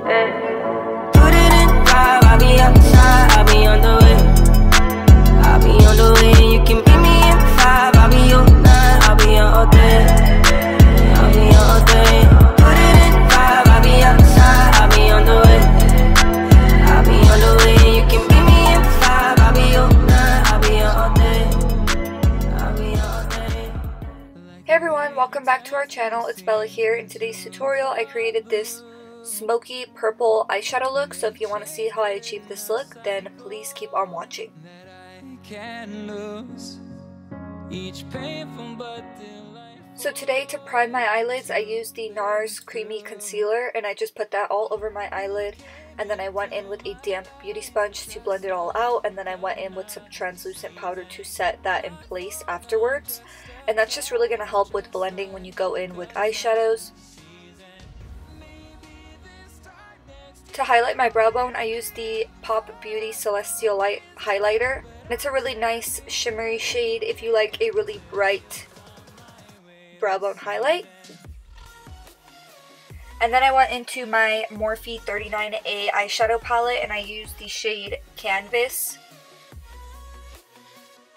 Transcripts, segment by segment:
Put it in 5, I'll be outside, I'll be on the way. I'll be on the way, you can meet me in 5, I'll be on 9, I'll be on all day. I'll be on all day. Put it in 5, I'll be outside, I'll be on the way. I'll be on the way, you can meet me in 5, I'll be on 9, I'll be on all day. I'll be on all day. Hey everyone, welcome back to our channel. It's Bella here. In today's tutorial, I created this smoky purple eyeshadow look, so if you want to see how I achieved this look, then please keep on watching. So today, to prime my eyelids, I used the NARS Creamy Concealer, and I just put that all over my eyelid, and then I went in with a damp beauty sponge to blend it all out, and then I went in with some translucent powder to set that in place afterwards. And that's just really going to help with blending when you go in with eyeshadows. To highlight my brow bone, I used the Pop Beauty Celestial Light highlighter. It's a really nice shimmery shade if you like a really bright brow bone highlight. And then I went into my Morphe 39A eyeshadow palette and I used the shade Canvas.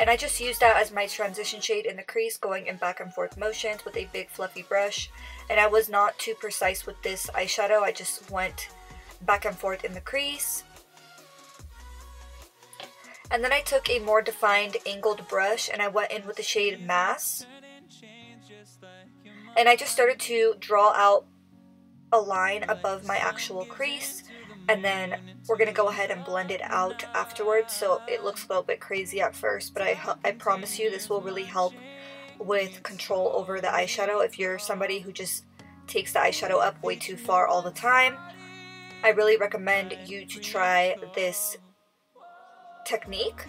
And I just used that as my transition shade in the crease, going in back and forth motions with a big fluffy brush. And I was not too precise with this eyeshadow, I just went back and forth in the crease. And then I took a more defined angled brush and I went in with the shade Mass. And I just started to draw out a line above my actual crease. And then we're going to go ahead and blend it out afterwards, so it looks a little bit crazy at first, but I promise you this will really help with control over the eyeshadow. If you're somebody who just takes the eyeshadow up way too far all the time, I really recommend you to try this technique.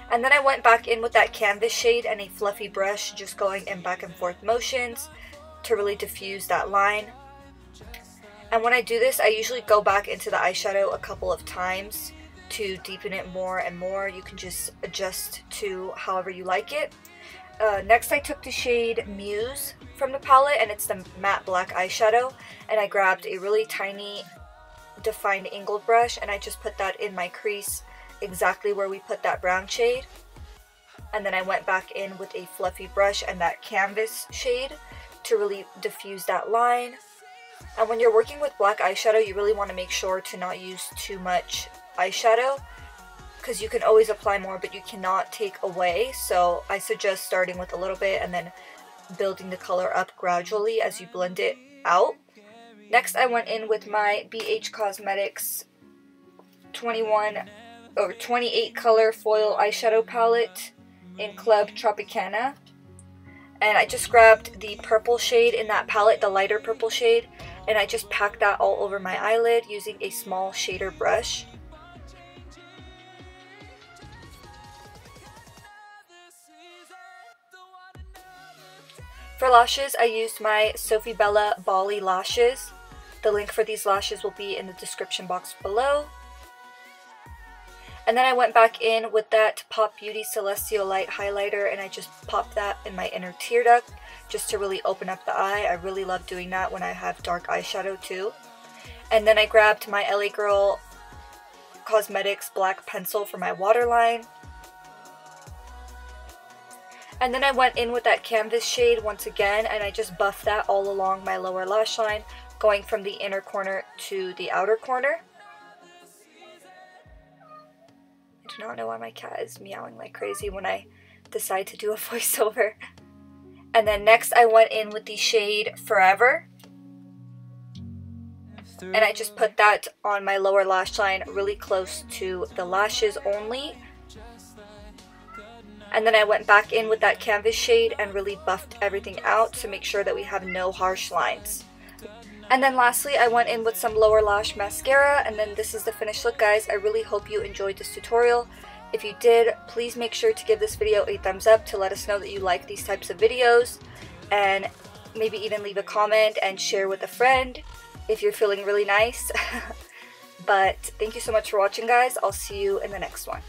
And then I went back in with that Canvas shade and a fluffy brush, just going in back and forth motions to really diffuse that line. And when I do this, I usually go back into the eyeshadow a couple of times to deepen it more and more. You can just adjust to however you like it. Next, I took the shade Muse from the palette, and it's the matte black eyeshadow. And I grabbed a really tiny defined angled brush, and I just put that in my crease exactly where we put that brown shade. And then I went back in with a fluffy brush and that Canvas shade to really diffuse that line. And when you're working with black eyeshadow, you really want to make sure to not use too much eyeshadow, because you can always apply more, but you cannot take away. So I suggest starting with a little bit and then building the color up gradually as you blend it out. Next, I went in with my BH Cosmetics 28 color foil eyeshadow palette in Club Tropicana. And I just grabbed the purple shade in that palette, the lighter purple shade, and I just packed that all over my eyelid using a small shader brush. For lashes, I used my Sofie Bella Bali lashes. The link for these lashes will be in the description box below. And then I went back in with that Pop Beauty Celestial Light highlighter and I just popped that in my inner tear duct just to really open up the eye. I really love doing that when I have dark eyeshadow too. And then I grabbed my LA Girl Cosmetics black pencil for my waterline. And then I went in with that Canvas shade once again and I just buffed that all along my lower lash line, going from the inner corner to the outer corner. I do not know why my cat is meowing like crazy when I decide to do a voiceover. And then next I went in with the shade Forever. And I just put that on my lower lash line really close to the lashes only. And then I went back in with that Canvas shade and really buffed everything out to make sure that we have no harsh lines. And then lastly, I went in with some lower lash mascara, and then this is the finished look, guys. I really hope you enjoyed this tutorial. If you did, please make sure to give this video a thumbs up to let us know that you like these types of videos, and maybe even leave a comment and share with a friend if you're feeling really nice. But thank you so much for watching, guys. I'll see you in the next one.